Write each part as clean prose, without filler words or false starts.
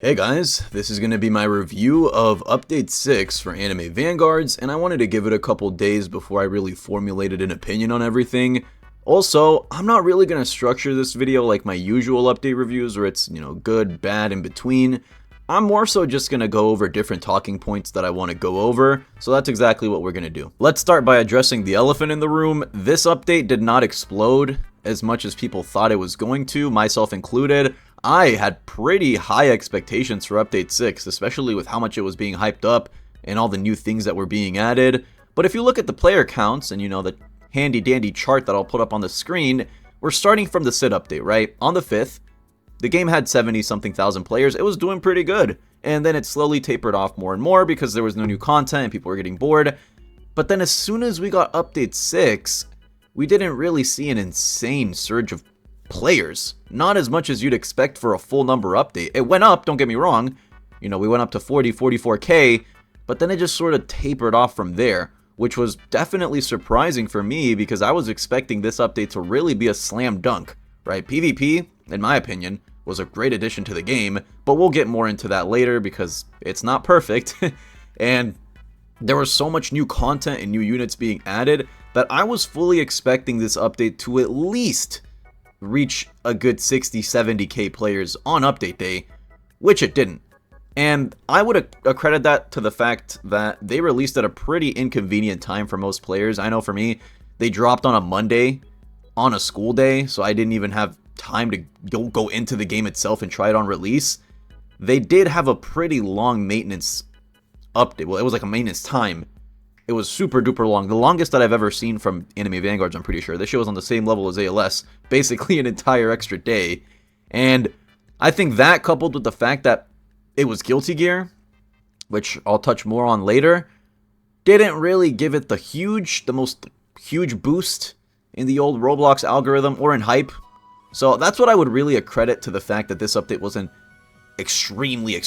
Hey guys, this is going to be my review of Update 6 for Anime Vanguards, and I wanted to give it a couple days before I really formulated an opinion on everything. Also, I'm not really going to structure this video like my usual update reviews where it's, good, bad, in between. I'm more so just going to go over different talking points that I want to go over, so that's exactly what we're going to do. Let's start by addressing the elephant in the room. This update did not explode as much as people thought it was going to, myself included. I had pretty high expectations for Update 6, especially with how much it was being hyped up and all the new things that were being added. But if you look at the player counts and the handy dandy chart that I'll put up on the screen, we're starting from the SID update, right? On the 5th, the game had 70 something thousand players. It was doing pretty good. And then it slowly tapered off more and more because there was no new content and people were getting bored. But then as soon as we got Update 6, we didn't really see an insane surge of players. Not as much as you'd expect for a full number update. It went up, don't get me wrong. We went up to 44K, but then it just sort of tapered off from there, which was definitely surprising for me because I was expecting this update to really be a slam dunk, right? PvP, in my opinion, was a great addition to the game, but we'll get more into that later because it's not perfect. And there was so much new content and new units being added that I was fully expecting this update to at least reach a good 60-70k players on update day, which it didn't. And I would accredit that to the fact that they released at a pretty inconvenient time for most players. I know for me, they dropped on a Monday on a school day, so I didn't even have time to go into the game itself and try it on release. They did have a pretty long maintenance update. Well, it was like a maintenance time. It was super duper long. The longest that I've ever seen from Anime Vanguards, I'm pretty sure. This show was on the same level as ALS. Basically an entire extra day. And I think that coupled with the fact that it was Guilty Gear, which I'll touch more on later, didn't really give it the most huge boost in the old Roblox algorithm or in hype. So that's what I would really accredit to the fact that this update wasn't extremely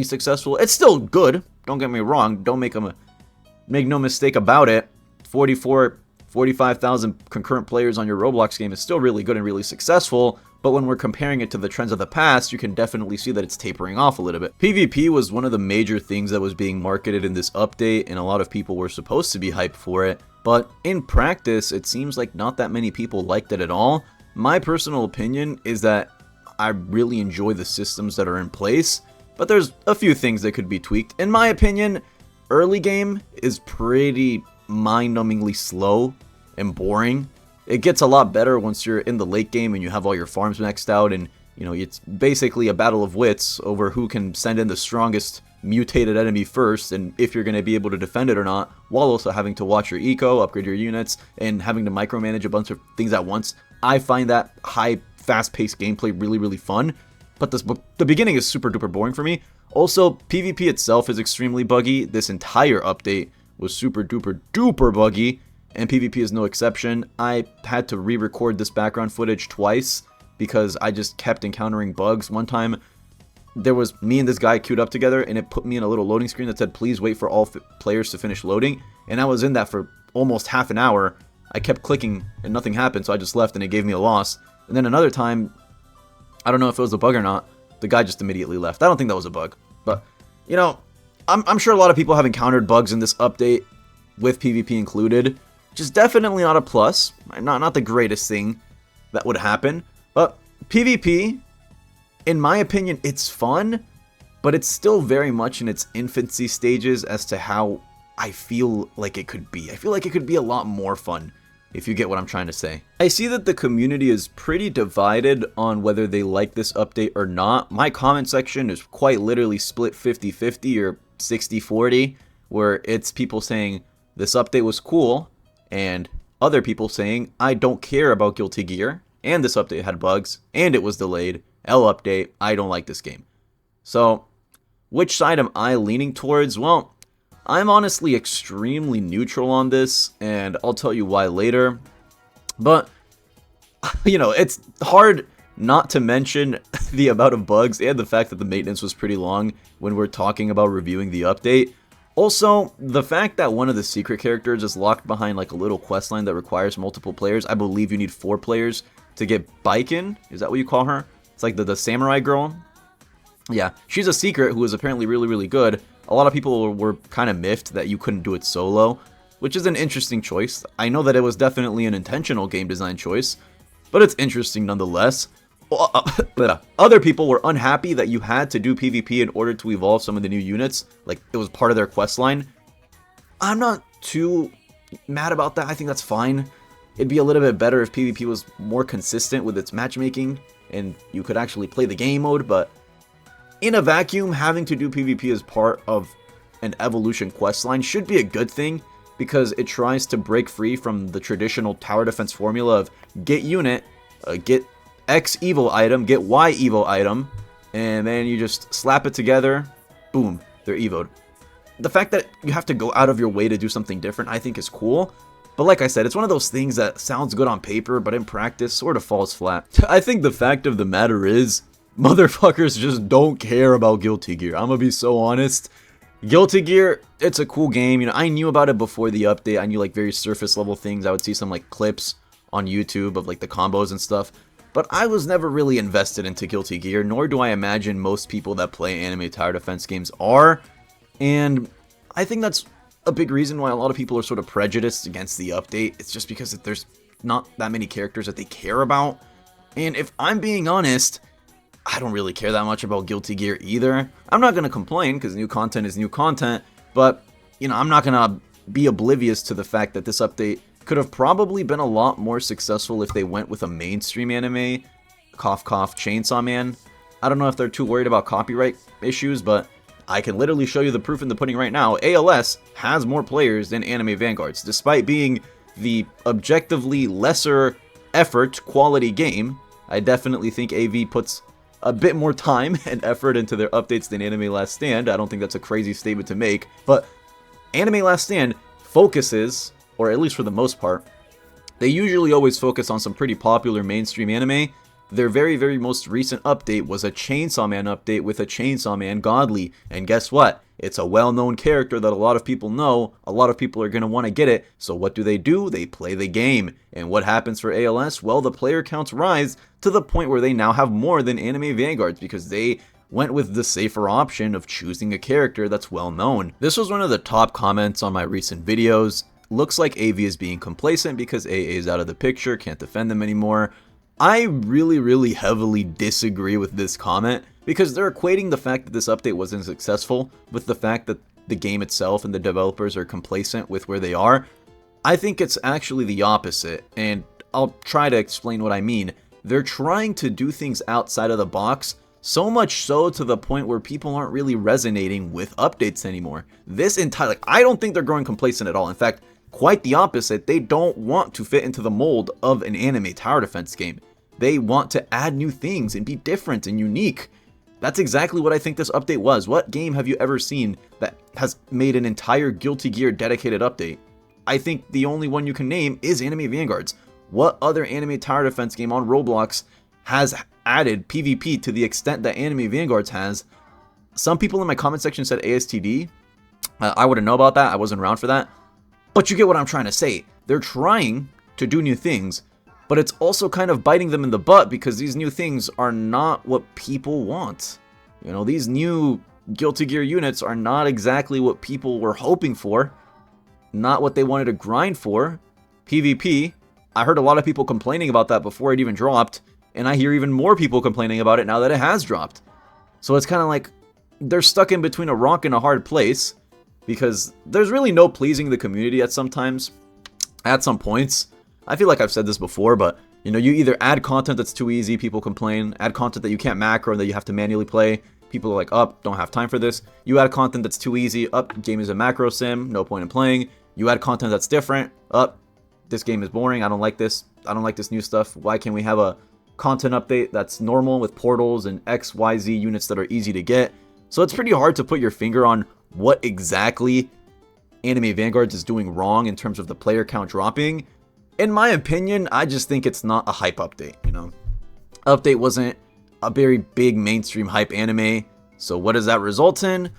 successful. It's still good. Don't get me wrong. Make no mistake about it, 45,000 concurrent players on your Roblox game is still really good and really successful, but when we're comparing it to the trends of the past, you can definitely see that it's tapering off a little bit. PvP was one of the major things that was being marketed in this update, and a lot of people were supposed to be hyped for it, but in practice, it seems like not that many people liked it at all. My personal opinion is that I really enjoy the systems that are in place, but there's a few things that could be tweaked. In my opinion, early game is pretty mind-numbingly slow and boring. It gets a lot better once you're in the late game and you have all your farms maxed out and, it's basically a battle of wits over who can send in the strongest mutated enemy first and if you're going to be able to defend it or not, while also having to watch your eco, upgrade your units, and having to micromanage a bunch of things at once. I find that high, fast-paced gameplay really fun, but the beginning is super duper boring for me. Also, PvP itself is extremely buggy. This entire update was super duper buggy, and PvP is no exception. I had to re-record this background footage twice because I just kept encountering bugs. One time, there was me and this guy queued up together, and it put me in a little loading screen that said, please wait for all players to finish loading, and I was in that for almost half an hour. I kept clicking, and nothing happened, so I just left, and it gave me a loss. And then another time, I don't know if it was a bug or not, the guy just immediately left. I don't think that was a bug. But, I'm sure a lot of people have encountered bugs in this update, with PvP included, which is definitely not a plus. Not the greatest thing that would happen. But PvP, in my opinion, it's fun, but it's still very much in its infancy stages as to how I feel like it could be. I feel like it could be a lot more fun, if you get what I'm trying to say. I see that the community is pretty divided on whether they like this update or not. My comment section is quite literally split 50-50 or 60-40, where it's people saying this update was cool, and other people saying I don't care about Guilty Gear, and this update had bugs, and it was delayed. L update, I don't like this game. So, which side am I leaning towards? Well, I'm honestly extremely neutral on this, and I'll tell you why later. But, it's hard not to mention the amount of bugs and the fact that the maintenance was pretty long when we're talking about reviewing the update. Also, the fact that one of the secret characters is locked behind like a little questline that requires multiple players. I believe you need 4 players to get Baiken. Is that what you call her? It's like the samurai girl. Yeah, she's a secret who is apparently really, really good. A lot of people were kind of miffed that you couldn't do it solo, which is an interesting choice. I know that it was definitely an intentional game design choice, but it's interesting nonetheless. Other people were unhappy that you had to do PvP in order to evolve some of the new units, like it was part of their quest line. I'm not too mad about that. I think that's fine. It'd be a little bit better if PvP was more consistent with its matchmaking and you could actually play the game mode, but in a vacuum, having to do PvP as part of an evolution questline should be a good thing, because it tries to break free from the traditional tower defense formula of get unit, get X evo item, get Y evo item, and then you just slap it together, boom, they're evoed. The fact that you have to go out of your way to do something different, I think is cool. But like I said, it's one of those things that sounds good on paper, but in practice sort of falls flat. I think the fact of the matter is, motherfuckers just don't care about Guilty Gear. I'm gonna be so honest. Guilty Gear, it's a cool game. You know, I knew about it before the update. I knew like very surface level things. I would see some like clips on YouTube of like the combos and stuff. But I was never really invested into Guilty Gear, nor do I imagine most people that play anime tower defense games are. And I think that's a big reason why a lot of people are sort of prejudiced against the update. It's just because there's not that many characters that they care about. And if I'm being honest, I don't really care that much about Guilty Gear either. I'm not going to complain because new content is new content, but, you know, I'm not going to be oblivious to the fact that this update could have probably been a lot more successful if they went with a mainstream anime, cough cough, Chainsaw Man. I don't know if they're too worried about copyright issues, but I can literally show you the proof in the pudding right now. ALS has more players than Anime Vanguards, despite being the objectively lesser effort quality game. I definitely think AV puts a bit more time and effort into their updates than Anime Last Stand. I don't think that's a crazy statement to make, but Anime Last Stand focuses, or at least for the most part, they usually always focus on some pretty popular mainstream anime. Their very, very most recent update was a Chainsaw Man update with a Chainsaw Man Godly, and guess what? It's a well-known character that a lot of people know. A lot of people are going to want to get it, so what do? They play the game. And what happens for ALS? Well, the player counts rise to the point where they now have more than Anime Vanguards because they went with the safer option of choosing a character that's well-known. This was one of the top comments on my recent videos. Looks like AV is being complacent because AA is out of the picture, can't defend them anymore. I really heavily disagree with this comment because they're equating the fact that this update wasn't successful with the fact that the game itself and the developers are complacent with where they are. I think it's actually the opposite, and I'll try to explain what I mean. They're trying to do things outside of the box, so much so to the point where people aren't really resonating with updates anymore. I don't think they're growing complacent at all. In fact, quite the opposite. They don't want to fit into the mold of an anime tower defense game. They want to add new things and be different and unique. That's exactly what I think this update was. What game have you ever seen that has made an entire Guilty Gear dedicated update? I think the only one you can name is Anime Vanguards. What other anime tower defense game on Roblox has added PvP to the extent that Anime Vanguards has? Some people in my comment section said ASTD. I wouldn't know about that. I wasn't around for that. But you get what I'm trying to say. They're trying to do new things, but it's also kind of biting them in the butt because these new things are not what people want. You know, these new Guilty Gear units are not exactly what people were hoping for, not what they wanted to grind for. PvP, I heard a lot of people complaining about that before it even dropped, and I hear even more people complaining about it now that it has dropped. So it's kind of like they're stuck in between a rock and a hard place because there's really no pleasing the community at some points. I feel like I've said this before, but you know, you either add content that's too easy, people complain, add content that you can't macro that you have to manually play, people are like, oh, don't have time for this. You add content that's too easy, game is a macro sim, no point in playing. You add content that's different, this game is boring, I don't like this new stuff. Why can't we have a content update that's normal with portals and XYZ units that are easy to get? So it's pretty hard to put your finger on what exactly Anime Vanguards is doing wrong in terms of the player count dropping. In my opinion, I just think it's not a hype update, you know? Update wasn't a very big mainstream hype anime, so what does that result in?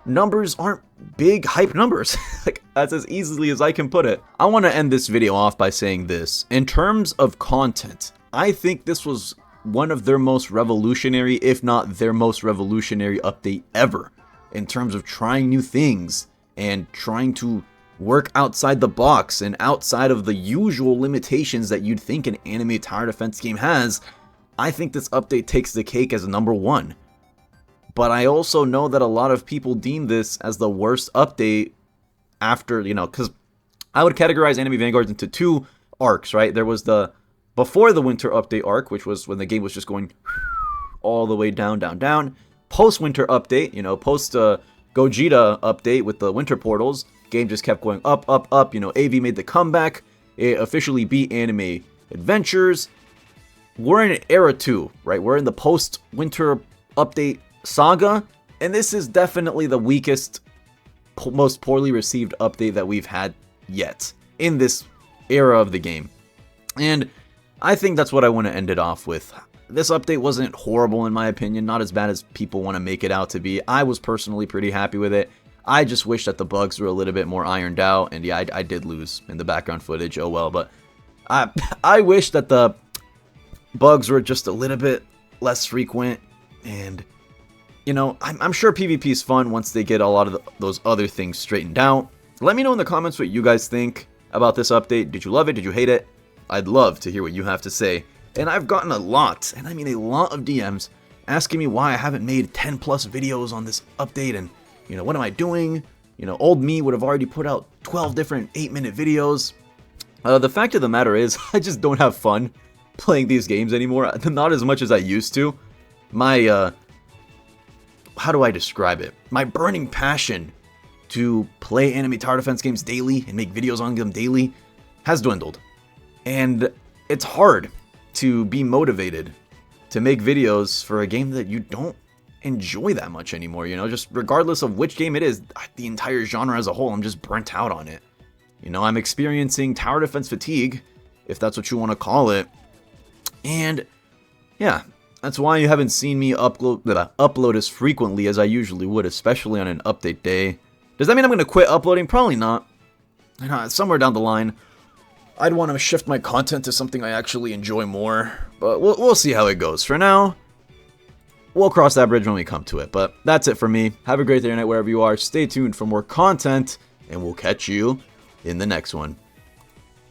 Numbers aren't big hype numbers. Like, that's as easily as I can put it. I want to end this video off by saying this. In terms of content, I think this was one of their most revolutionary, if not their most revolutionary update ever, in terms of trying new things and trying to work outside the box and outside of the usual limitations that you'd think an anime tower defense game has. I think this update takes the cake as number one. But I also know that a lot of people deem this as the worst update after, because I would categorize Anime Vanguards into two arcs, right? There was the before the winter update arc, which was when the game was just going all the way down, down, down. Post-winter update, post Gogeta update with the winter portals, game just kept going up, up, up. AV made the comeback. It officially beat Anime Adventures. We're in era 2, right? We're in the post-winter update saga, and this is definitely the weakest, most poorly received update that we've had yet in this era of the game. And I think that's what I want to end it off with. This update wasn't horrible in my opinion, not as bad as people want to make it out to be. I was personally pretty happy with it. I just wish that the bugs were a little bit more ironed out, and yeah, I did lose in the background footage, oh well, but I wish that the bugs were just a little bit less frequent, and I'm sure PvP is fun once they get a lot of those other things straightened out. Let me know in the comments what you guys think about this update. Did you love it? Did you hate it? I'd love to hear what you have to say. And I've gotten a lot, and I mean a lot of DMs asking me why I haven't made 10 plus videos on this update, and what am I doing? Old me would have already put out 12 different 8-minute videos. The fact of the matter is, I just don't have fun playing these games anymore. Not as much as I used to. My, how do I describe it? My burning passion to play anime tower defense games daily and make videos on them daily has dwindled. And it's hard to be motivated to make videos for a game that you don't enjoy that much anymore, just regardless of which game it is, the entire genre as a whole, I'm just burnt out on it. I'm experiencing tower defense fatigue, if that's what you want to call it. And yeah, that's why you haven't seen me upload as frequently as I usually would, especially on an update day. Does that mean I'm going to quit uploading? Probably not. Somewhere down the line, I'd want to shift my content to something I actually enjoy more, but we'll see how it goes. For now, we'll cross that bridge when we come to it, but that's it for me. Have a great day or night wherever you are. Stay tuned for more content, and we'll catch you in the next one.